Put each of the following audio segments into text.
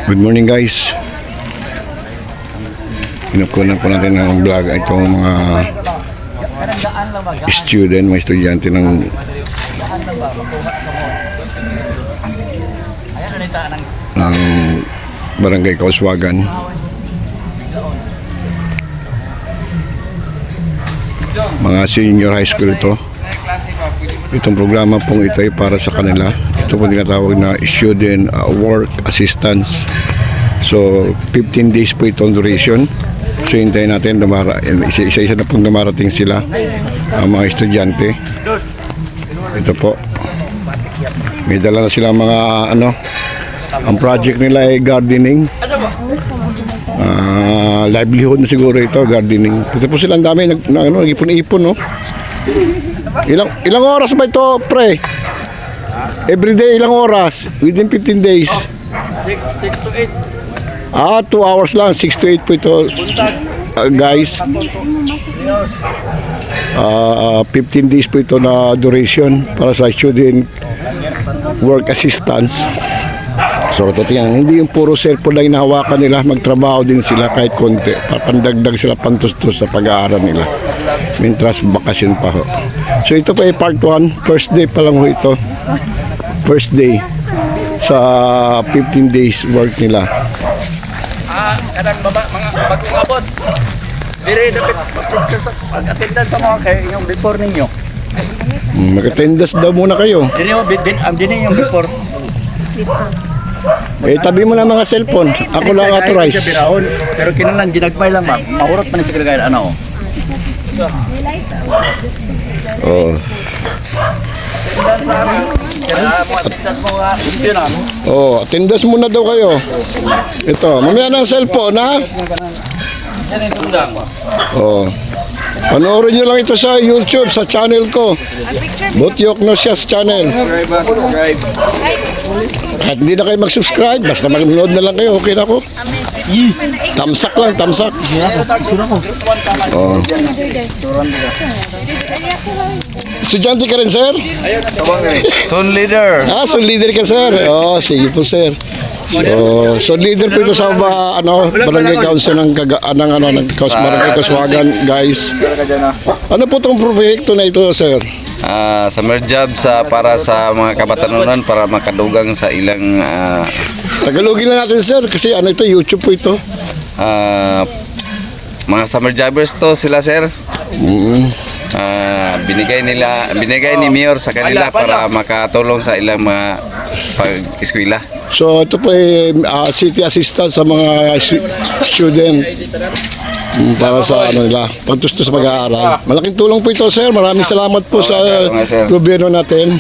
Good morning guys. Kinukunan po natin ng vlog itong mga student, mga estudyante ng Barangay Kauswagan. Mga senior high school ito. Itong programa pong ito ay para sa kanila. Ito po tinatawag na Student Work Assistance. So 15 days po itong duration. So hintayin natin isa-isa na pong dumarating sila ang mga estudyante. Ito po. May dala na sila mga ang project nila ay gardening. Livelihood na siguro ito, gardening. Ito po silang dami nag-ipon-ipon, no? Ilang oras ba ito, pre? Everyday ilang oras? Within 15 days? 6 to 8. 2 hours lang, 6 to 8 po ito, guys. 15 days po ito na duration para sa student work assistance. So yan, hindi yung puro cellphone lang hinahawakan nila, magtrabaho din sila kahit konti, pandagdag sila pantustos sa pag-aaral nila mintras bakasyon pa ho. So ito pa ay part 1, first day pa lang ho ito, first day sa 15 days work nila. Kadang mga bagong abot. Dire dapat mag-attendance sa mga kayo yung before ninyo. Mag-attendance daw muna kayo. Dini yung before. Tabi mo na mga cellphone. Ako lang authorize. Pero kinalang ginagpay lang ba? Mahurot pa ni sa kagaya Attendance muna daw kayo. Ito, mamaya ng cellphone, ha? Panoorin nyo lang ito sa YouTube, sa channel ko. Butyok Nosias channel. Kahit hindi na kayo mag-subscribe, basta mag-nood na lang kayo, okay na ako. Tamsak lang, tamsak. Estudyante ka rin, sir? Son leader. Son leader ka, sir? Sige po, sir. So leader po ito sa Barangay Council ng Barangay Kauswagan, guys. Ano po itong proyekto na ito, sir? Summer job para sa mga kabatanunan para makadugang sa ilang Tagalogin na natin, sir, kasi ito, YouTube po ito. Mga summer jobbers to sila, sir. Binigay ni Mayor sa kanila para makatulong sa ilang mga pag-eskwela. So ito po ay city assistant sa mga student para sa nila, pagtustos sa pag-aaral. Malaking tulong po ito, sir. Maraming salamat po sa gobyerno natin.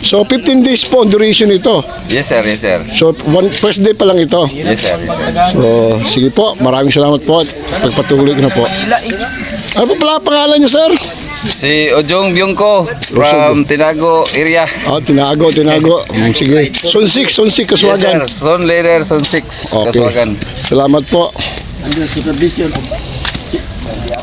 So 15 days po ang duration ito. Yes, sir. Yes, sir. So first day pa lang ito. Yes, sir. Yes, sir. So sige po, maraming salamat po. Pagpatuloy ko na po. Ano po pala pangalan niyo, sir? Si Ojong Byungko from Tinago area. Tinago. Sige. Son 6 Kauswagan. Yes, sir. Son leader, Son 6 Kauswagan. Salamat po.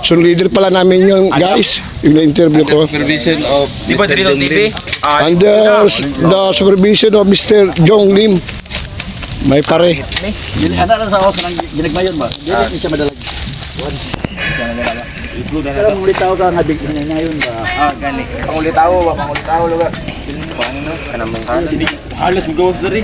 Son leader pala namin yung guys. Yung na-interview ko. Supervision of Mr. Jong Lim. Under the supervision of Mr. Jong Lim. May pare. Ano sa ako ng ginagmayon ba? Dili siya madalag. Pero mangulitaw ka nga ngayon ba? Gani. Pangulitaw lugar. Halos mag-goes dari.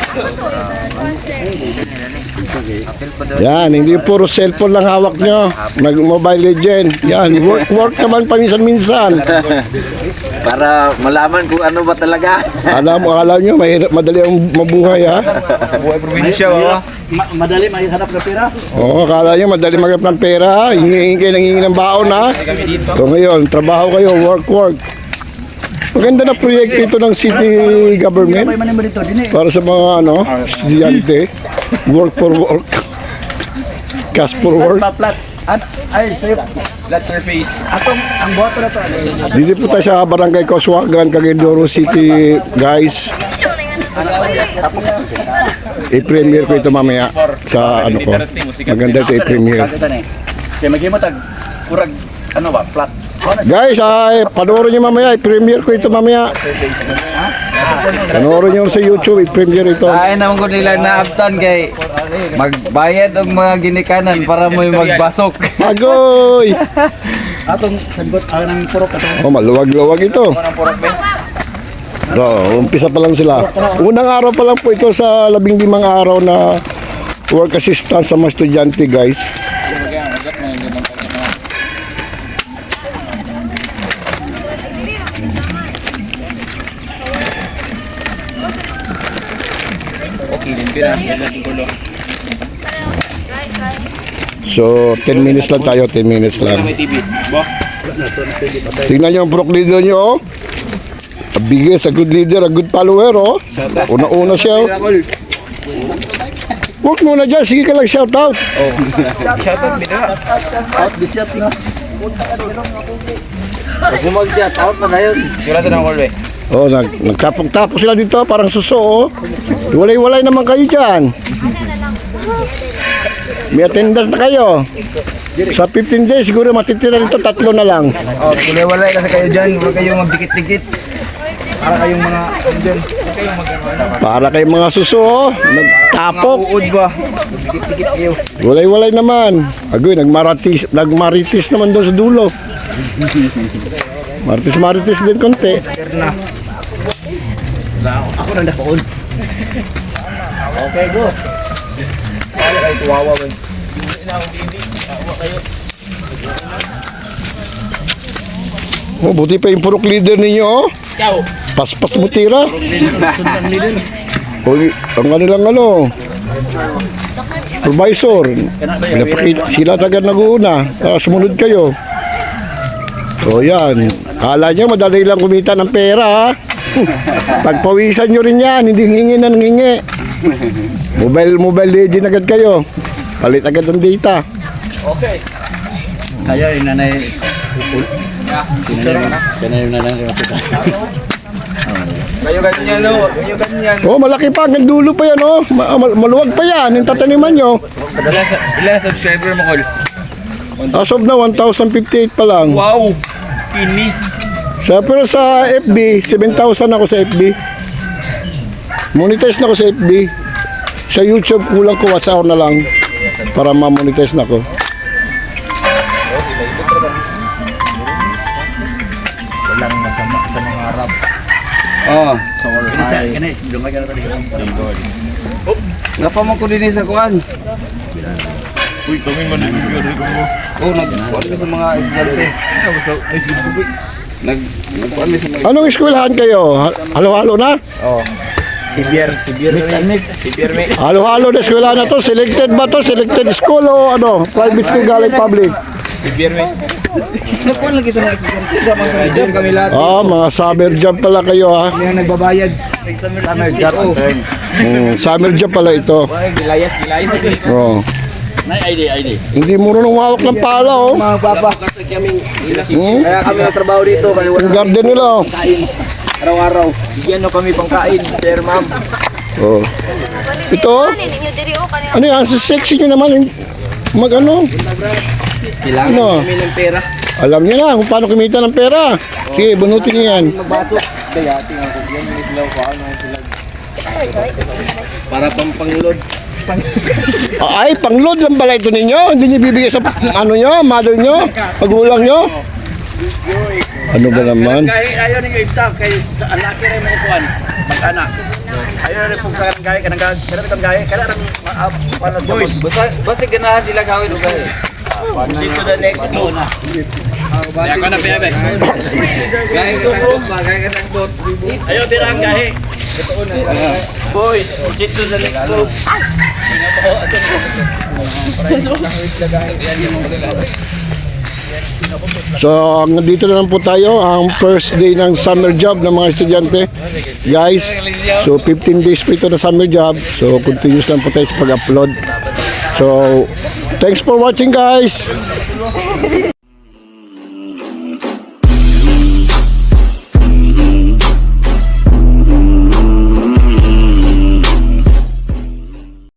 Yan, hindi puro cellphone lang hawak nyo. Mobile Legend. Yan, work naman paminsan-minsan. Para malaman kung ano ba talaga. Alam nyo, mahirap, madali ang mabuhay, ha? Buhay probinsya, ba? Madali maghanap ng pera. Akala nyo, madali maghanap ng pera, ha? Hingi ng baon, ha? So ngayon, trabaho kayo, work. Maganda na proyekto ito ng city government para sa mga estudyante. Work for work. Cash for work. Ay, safe. Flat surface. Ang buhat na to. Dito po tayo sa Barangay Kauswagan, Cagayan City, guys. I-premiere ko ito mamaya sa ko. Maganda ito i-premiere. Kaya mag-imotag. kurang, ano ba, flat. Guys, ay, panoorin nyo mamaya. I-premiere ko ito mamaya. Panoorin nyo sa YouTube. I-premiere ito. Ay naman ko nila naabtan kay magbayad og mga ginikanan para mo magbasok. Agoy! Atong sagot, ng purok atong. Oh, maluwag-luwag ito. Ng purok ba? So, umpisa pa lang sila. Unang araw pa lang po ito sa 15 araw na work assistance sa mga estudyante, guys. So, 10 minutes lang tayo, 10 minutes lang. Tingnan nyo ang prok leader nyo, oh. A biggest, a good leader, a good follower, oh. Una-una siya, oh. Huwag muna dyan, sige ka lang shout out. Shoutout, bida. Out, bisyat nga. Pag mo mag-shout out na yun. Sila sa ng hallway. Oh, nagtapok-tapok sila dito, parang suso, oh. Walay-walay naman kayo dyan. May attendance na kayo. Sa 15 days, siguro matitira dito, 3 na lang. Oh, kulay-walay kasi kayo dyan. Huwag kayong magdikit-dikit. Para kayong mga, dyan. Para kayong mga suso, oh. Nagtapok. Uod ba? Dikit-dikit kayo. Walay-walay naman. Agoy, nagmaritis naman doon sa dulo. Maritis din konti. Na. Ako nang dakoon. Okay, go. Ay, tuwawa ba? Oh, buti pa yung purok leader ninyo, oh. Paspas mo tira. Oy, ang kanilang ano, supervisor. Pinapakita, sila taga nag-uuna. Sumunod kayo. So yan. Kala nyo madali lang kumita ng pera, ha? Pagpawisan nyo rin yan. Hindi hingi na nangingi. Mobile legend agad kayo. Palit agad ang data. Okay. Kaya yung nanay. Kaya yung nanay. Kayo ganyan, no? Kayo ganyan. Oh, malaki pa. Hanggang dulo pa yan, oh. Maluwag pa yan. Yung tataniman nyo. Ilan subscriber mo, Col? As of now, 1,058 pa lang. Wow! Kini. Pero sa FB, 7,000 ako sa FB. Monetize na ako sa FB. Sa YouTube, kulang ko 1 hour na lang para ma-monetize na ako. Walang masama sa mga Arab. Oh. So, kini, dumay ka na tadi. Ngapa mo ko din sa kuan? Uy, kami man din mo. Oh, nagkuan sa mga estudyante. Nagkuan sa mga Anong eskwelahan kayo? Halo-halo na? Oh. Sibir me. Halo-halo na eskwelahan na to. Selected ba to? Selected school o ano? Private school galing public? Sibir me. nagkuan lagi sa mga estudyante sa mga Sibir kami lahat. Mga summer job pala kayo, ha? Kami ang nagbabayad. Summer job. Summer job pala ito. Gilayas. Oh. Nay ID. Hindi mo rin umawak ng pala, oh. Mga papa. Kaya kami nagtrabaho dito kaya Yung garden nila, oh. kain. Araw-araw. Bigyan nyo kami pangkain, sir, ma'am. Oh. Ito, ano yan? Sa sexy nyo naman yung mag-ano. Kailangan Ano? kami ng pera. Alam niyo na kung paano kumita ng pera. Sige, bunutin niyo yan. Magbato. Kaya tingnan ko yan. Naglaw ko ano sila. Para pangload. Ay, pang-load lang pala ito ninyo. Hindi niyo bibigay sa ano nyo, mother nyo, magulang nyo. Ano ba naman? Ayaw ninyo ibsa. Kaya sa alaki rin mga kuwan. Mag-anak. Ayaw rin po kanang gaya. Kaya rin panas boys. basta ganahan sila gawin ug gay. Proceed to the next move. Kaya ko na piyabay. Gay ka tangkot ba, gay ka tangkot. Ayaw birang gahe. Boys, proceed to the next move. So, hanggang dito na lang po tayo. Ang first day ng summer job ng mga estudyante. Guys, so 15 days po ito na summer job. So, continuous lang po tayo sa pag-upload. So, thanks for watching, guys.